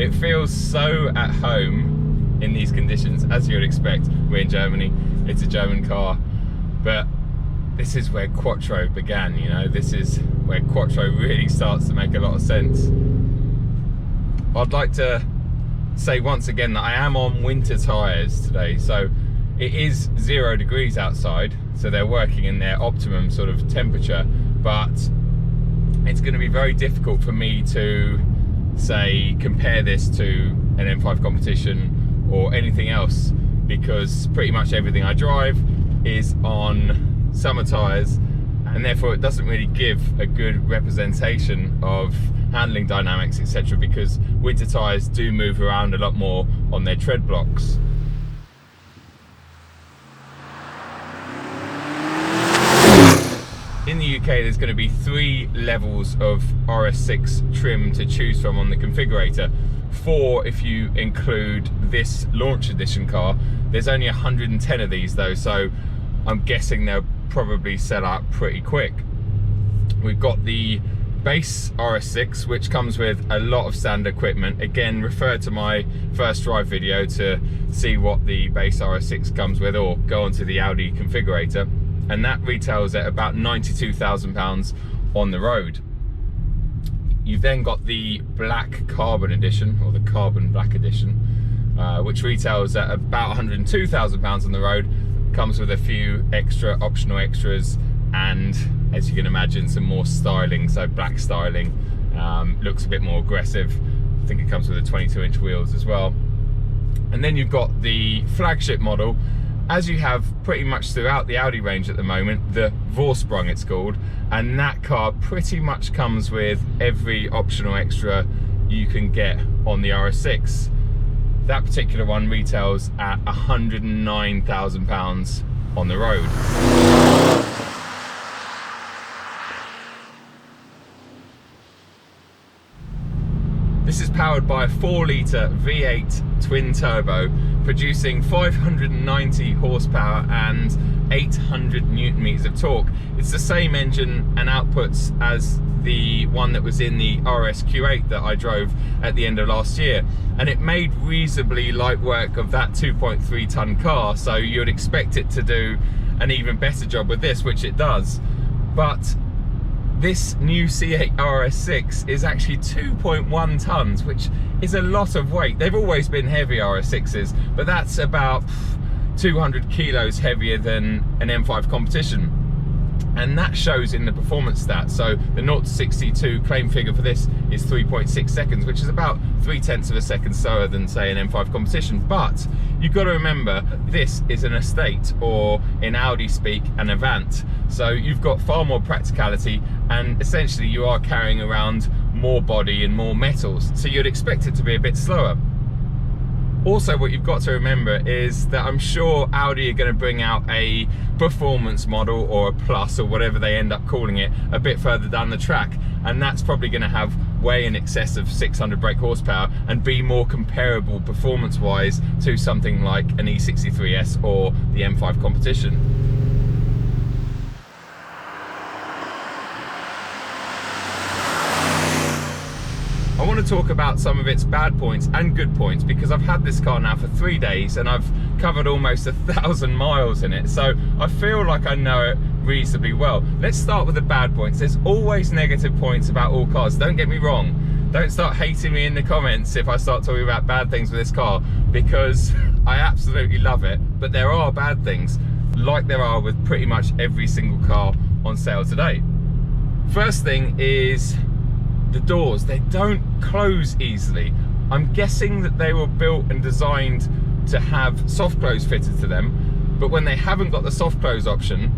It feels so at home in these conditions, as you would expect. We're in Germany, it's a German car, but this is where Quattro began, you know. This is where Quattro really starts to make a lot of sense. I'd like to say once again that I am on winter tyres today, so it is 0 degrees outside, so they're working in their optimum sort of temperature, but it's going to be very difficult for me to say compare this to an M5 competition or anything else, because pretty much everything I drive is on summer tyres, and therefore it doesn't really give a good representation of handling dynamics, etc., because winter tyres do move around a lot more on their tread blocks. In the UK, there's going to be 3 levels of RS6 trim to choose from on the configurator. 4 if you include this launch edition car. There's only 110 of these though, so I'm guessing they'll probably sell out pretty quick. We've got the base RS6, which comes with a lot of standard equipment. Again, refer to my first drive video to see what the base RS6 comes with, or go onto the Audi configurator, and that retails at about £92,000 on the road. You've then got the black carbon edition, or the carbon black edition, which retails at about £102,000 on the road. Comes with a few extra optional extras, and as you can imagine, some more styling. So black styling, looks a bit more aggressive. I think it comes with a 22-inch wheels as well. And then you've got the flagship model, as you have pretty much throughout the Audi range at the moment, the Vorsprung it's called, and that car pretty much comes with every optional extra you can get on the RS6. That particular one retails at £109,000 on the road. This is powered by a 4-litre V8 twin turbo, producing 590 horsepower and 800 newton meters of torque. It's the same engine and outputs as the one that was in the RS Q8 that I drove at the end of last year, and it made reasonably light work of that 2.3 ton car, so you'd expect it to do an even better job with this, which it does. But this new C8 RS6 is actually 2.1 tons, which is a lot of weight. They've always been heavy RS6s, but that's about 200 kilos heavier than an M5 competition. And that shows in the performance stats. So the 0 to 62 claim figure for this is 3.6 seconds, which is about 0.3 of a second slower than, say, an M5 competition. But you've got to remember, this is an estate, or in Audi speak, an Avant. So you've got far more practicality, and essentially you are carrying around more body and more metals. So you'd expect it to be a bit slower. Also, what you've got to remember is that I'm sure Audi are going to bring out a performance model, or a plus, or whatever they end up calling it, a bit further down the track, and that's probably going to have way in excess of 600 brake horsepower and be more comparable performance wise to something like an E63S or the M5 competition. I want to talk about some of its bad points and good points, because I've had this car now for 3 days and I've covered almost 1,000 miles in it, so I feel like I know it reasonably well. Let's start with the bad points. There's always negative points about all cars, don't get me wrong. Don't start hating me in the comments if I start talking about bad things with this car, because I absolutely love it, but there are bad things, like there are with pretty much every single car on sale today. First thing is the doors. They don't close easily. I'm guessing that they were built and designed to have soft close fitted to them, but when they haven't got the soft close option,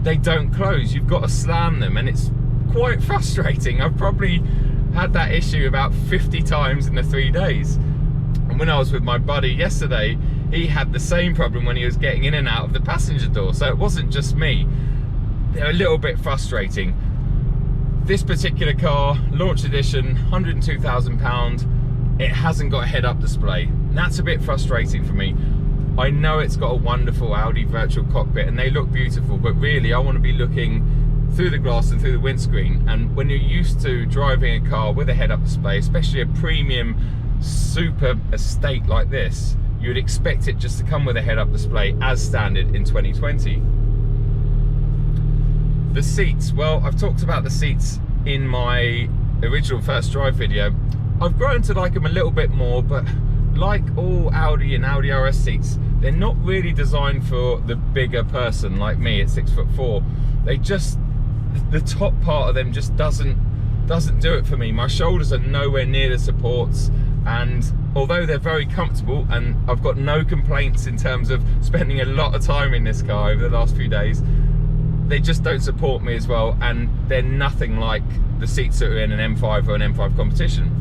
they don't close. You've got to slam them, and it's quite frustrating. I've probably had that issue about 50 times in the 3 days. And when I was with my buddy yesterday, he had the same problem when he was getting in and out of the passenger door, so it wasn't just me. They're a little bit frustrating. This particular car, launch edition, £102,000, it hasn't got a head-up display. That's a bit frustrating for me. I know it's got a wonderful Audi virtual cockpit and they look beautiful, but really I want to be looking through the glass and through the windscreen. And when you're used to driving a car with a head-up display, especially a premium super estate like this, you would expect it just to come with a head-up display as standard in 2020. The seats, well, I've talked about the seats in my original first drive video. I've grown to like them a little bit more, but like all Audi and Audi RS seats, they're not really designed for the bigger person like me at 6'4". They just, the top part of them just doesn't do it for me. My shoulders are nowhere near the supports, and although they're very comfortable, and I've got no complaints in terms of spending a lot of time in this car over the last few days, they just don't support me as well, and they're nothing like the seats that are in an M5 or an M5 competition.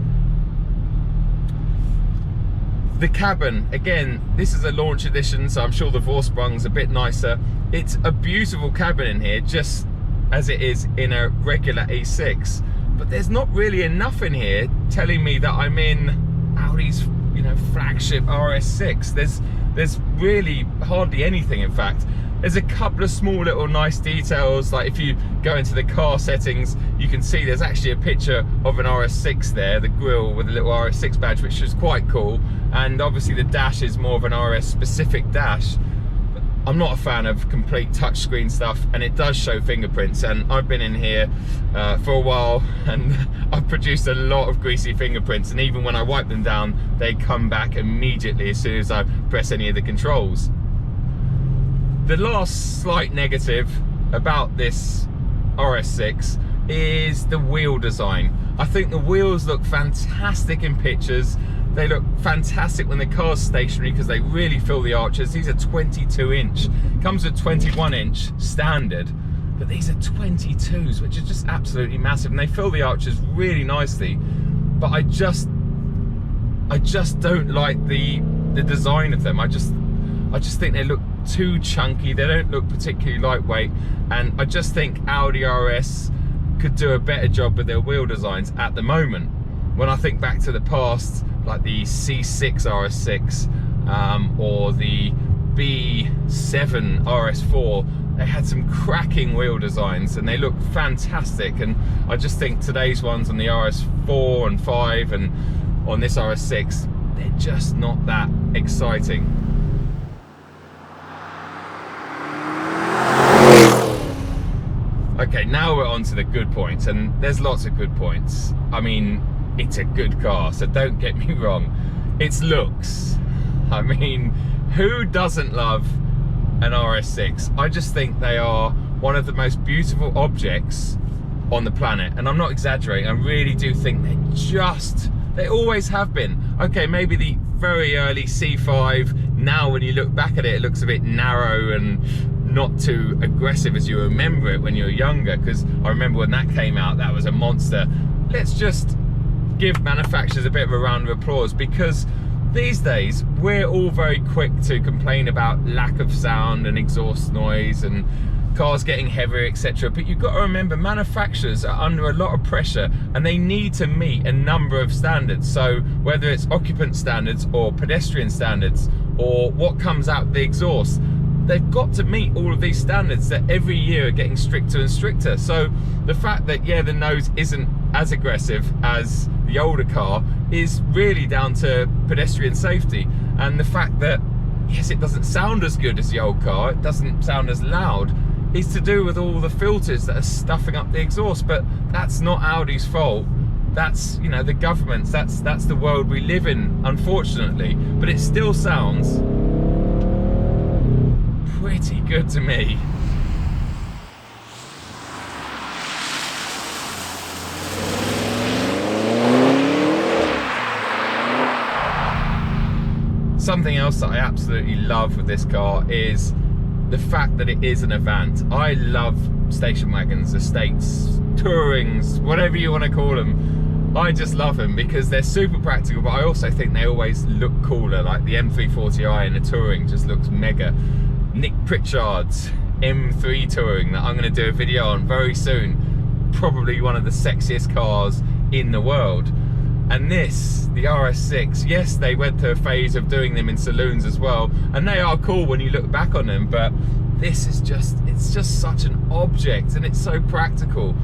The cabin, again, this is a launch edition, so I'm sure the Vorsprung's a bit nicer. It's a beautiful cabin in here, just as it is in a regular A6. But there's not really enough in here telling me that I'm in Audi's, you know, flagship RS6. There's really hardly anything, in fact. There's a couple of small little nice details, like if you go into the car settings, you can see there's actually a picture of an RS6 there, the grille with a little RS6 badge, which is quite cool. And obviously the dash is more of an RS specific dash. But I'm not a fan of complete touchscreen stuff, and it does show fingerprints, and I've been in here for a while, and I've produced a lot of greasy fingerprints, and even when I wipe them down, they come back immediately as soon as I press any of the controls. The last slight negative about this RS6 is the wheel design. I think the wheels look fantastic in pictures. They look fantastic when the car's stationary because they really fill the arches. These are 22-inch. Comes with 21-inch standard, but these are 22s, which are just absolutely massive, and they fill the arches really nicely. But I just don't like the design of them. I just think they look too chunky. They don't look particularly lightweight, and I just think Audi RS could do a better job with their wheel designs at the moment. When I think back to the past, like the C6 RS6 or the B7 RS4, they had some cracking wheel designs and they look fantastic, and I just think today's ones on the RS4 and 5 and on this RS6, they're just not that exciting. Okay, now we're on to the good points, and there's lots of good points. I mean, it's a good car, so don't get me wrong. Its looks, I mean, who doesn't love an RS6? I just think they are one of the most beautiful objects on the planet, and I'm not exaggerating. I really do think they always have been. Okay, maybe the very early C5, now when you look back at it, it looks a bit narrow and not too aggressive as you remember it when you were younger, because I remember when that came out, that was a monster. Let's just give manufacturers a bit of a round of applause, because these days we're all very quick to complain about lack of sound and exhaust noise and cars getting heavier, etc. But you've got to remember, manufacturers are under a lot of pressure and they need to meet a number of standards. So whether it's occupant standards or pedestrian standards or what comes out of the exhaust, they've got to meet all of these standards that every year are getting stricter and stricter. So the fact that, yeah, the nose isn't as aggressive as the older car is really down to pedestrian safety. And the fact that, yes, it doesn't sound as good as the old car, it doesn't sound as loud, is to do with all the filters that are stuffing up the exhaust. But that's not Audi's fault. That's, you know, the government's, that's the world we live in, unfortunately. But it still sounds pretty good to me. Something else that I absolutely love with this car is the fact that it is an Avant. I love station wagons, estates, tourings, whatever you want to call them. I just love them because they're super practical, but I also think they always look cooler. Like the M340i in a touring just looks mega. Nick Pritchard's M3 Touring that I'm going to do a video on very soon, probably one of the sexiest cars in the world. And this, the RS6, yes, they went through a phase of doing them in saloons as well, and they are cool when you look back on them, but this is just, it's just such an object, and it's so practical.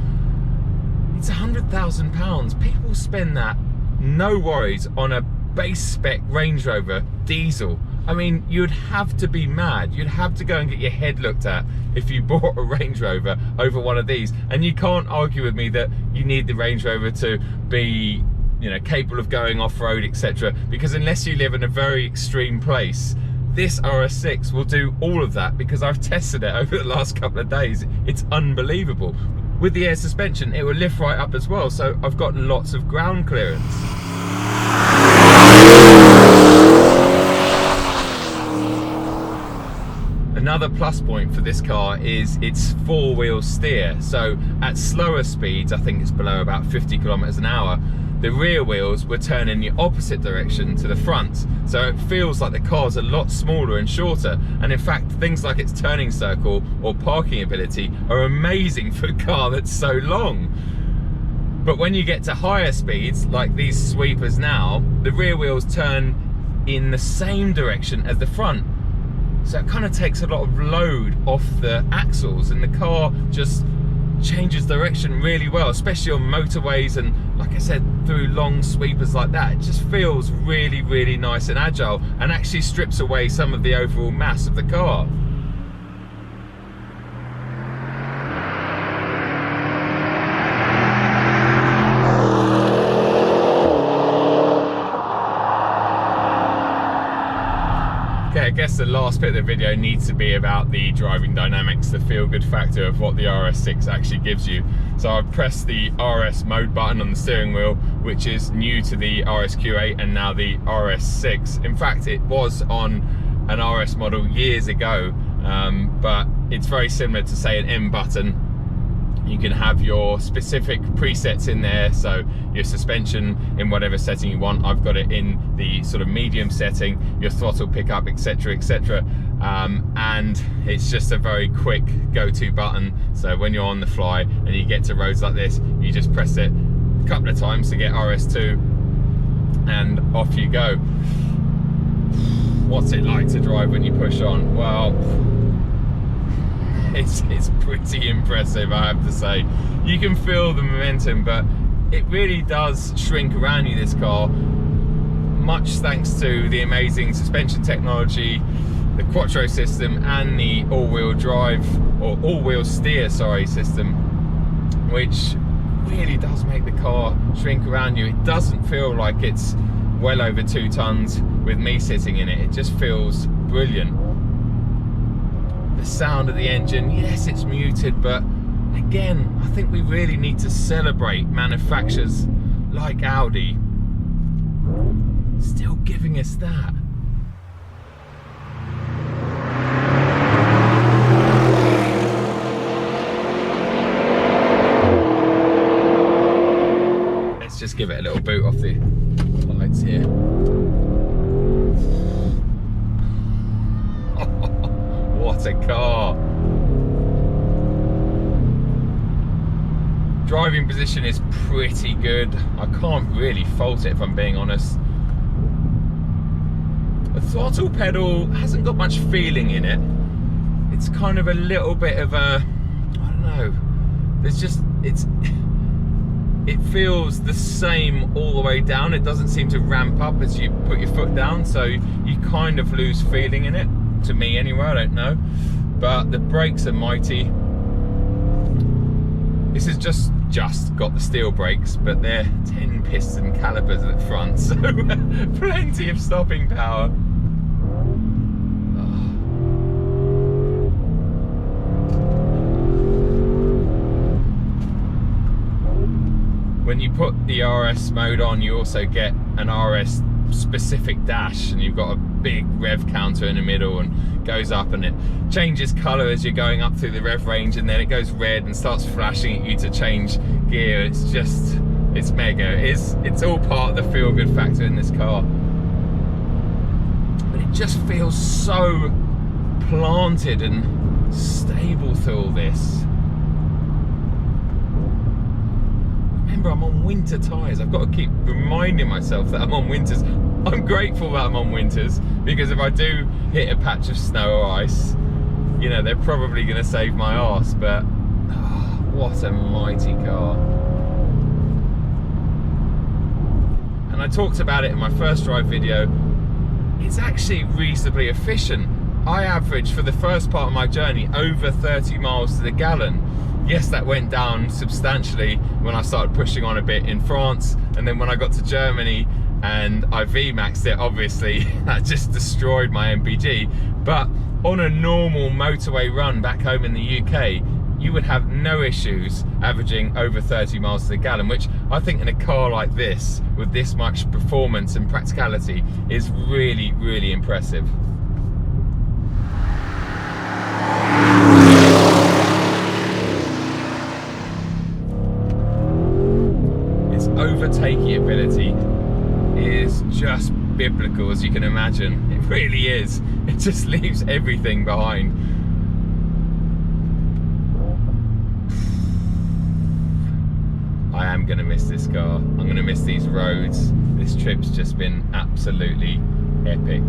It's £100,000. People spend that, no worries, on a base spec Range Rover diesel. I mean, you'd have to be mad. You'd have to go and get your head looked at if you bought a Range Rover over one of these. And you can't argue with me that you need the Range Rover to be, you know, capable of going off-road, etc. Because unless you live in a very extreme place, this RS6 will do all of that, because I've tested it over the last couple of days. It's unbelievable. With the air suspension, it will lift right up as well, so I've got lots of ground clearance. Another plus point for this car is its four-wheel steer. So at slower speeds, I think it's below about 50 kilometers an hour, the rear wheels were turning the opposite direction to the front. So it feels like the car's a lot smaller and shorter. And in fact, things like its turning circle or parking ability are amazing for a car that's so long. But when you get to higher speeds, like these sweepers now, the rear wheels turn in the same direction as the front. So it kind of takes a lot of load off the axles, and the car just changes direction really well, especially on motorways and, like I said, through long sweepers like that. It just feels really, really nice and agile, and actually strips away some of the overall mass of the car. Okay, I guess the last bit of the video needs to be about the driving dynamics, the feel-good factor of what the RS6 actually gives you. So I've pressed the RS mode button on the steering wheel, which is new to the RSQ8 and now the RS6. In fact, it was on an RS model years ago, but it's very similar to, say, an M button. You can have your specific presets in there, so your suspension in whatever setting you want. I've got it in the sort of medium setting, your throttle pickup, etc, etc. And it's just a very quick go-to button. So when you're on the fly and you get to roads like this, you just press it a couple of times to get RS2 and off you go. What's it like to drive when you push on? Well, it's pretty impressive, I have to say. You can feel the momentum, but it really does shrink around you, this car, much thanks to the amazing suspension technology, the Quattro system, and the all-wheel drive, or all-wheel steer, sorry, system, which really does make the car shrink around you. It doesn't feel like it's well over 2 tons with me sitting in it. It just feels brilliant. The sound of the engine, yes, it's muted, but again, I think we really need to celebrate manufacturers like Audi still giving us that. Let's just give it a little boot off the lights here. What a car! Driving position is pretty good. I can't really fault it, if I'm being honest. The throttle pedal hasn't got much feeling in it. It's kind of a little bit of a, I don't know, there's just, it feels the same all the way down. It doesn't seem to ramp up as you put your foot down, so you kind of lose feeling in it. To me anyway, I don't know. But the brakes are mighty. This has just got the steel brakes, but they're 10 piston calipers at the front, so plenty of stopping power. When you put the RS mode on, you also get an RS specific dash, and you've got a big rev counter in the middle, and goes up and it changes colour as you're going up through the rev range, and then it goes red and starts flashing at you to change gear. It's just, it's mega. It's all part of the feel-good factor in this car. But it just feels so planted and stable through all this. Remember, I'm on winter tyres. I've got to keep reminding myself that I'm on winters. I'm grateful that I'm on winters, because if I do hit a patch of snow or ice, you know, they're probably going to save my arse. But oh, what a mighty car. and I talked about it in my first drive video, it's actually reasonably efficient. I averaged for the first part of my journey over 30 miles to the gallon. Yes, that went down substantially when I started pushing on a bit in France, and then when I got to Germany and I VMAXed it, obviously that just destroyed my MPG. But on a normal motorway run back home in the UK, you would have no issues averaging over 30 miles to the gallon, which I think in a car like this, with this much performance and practicality, is really, really impressive. Its overtaking ability is just biblical, as you can imagine. It really is. It just leaves everything behind. I am going to miss this car. I'm going to miss these roads. This trip's just been absolutely epic.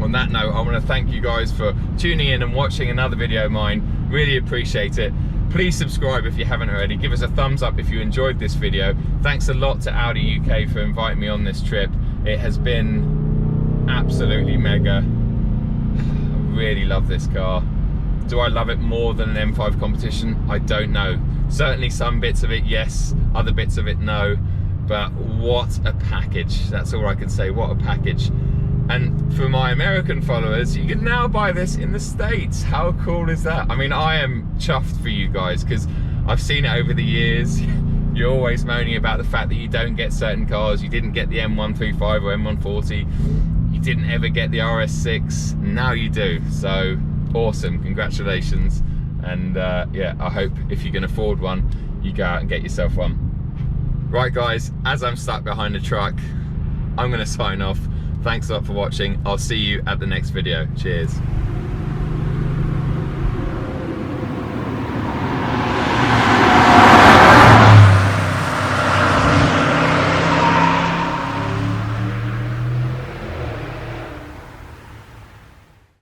On that note, I want to thank you guys for tuning in and watching another video of mine. Really appreciate it. Please subscribe if you haven't already. Give us a thumbs up if you enjoyed this video. Thanks a lot to Audi UK for inviting me on this trip. It has been absolutely mega. I really love this car. Do I love it more than an M5 competition? I don't know. Certainly some bits of it, yes. Other bits of it, no. But what a package. That's all I can say. What a package. And for my American followers, you can now buy this in the States. How cool is that? I mean, I am chuffed for you guys, because I've seen it over the years. You're always moaning about the fact that you don't get certain cars. You didn't get the M135 or M140. You didn't ever get the RS6. Now you do. So awesome. Congratulations. And yeah, I hope if you can afford one, you go out and get yourself one. Right guys, as I'm stuck behind the truck, I'm going to sign off. Thanks a lot for watching. I'll see you at the next video. Cheers.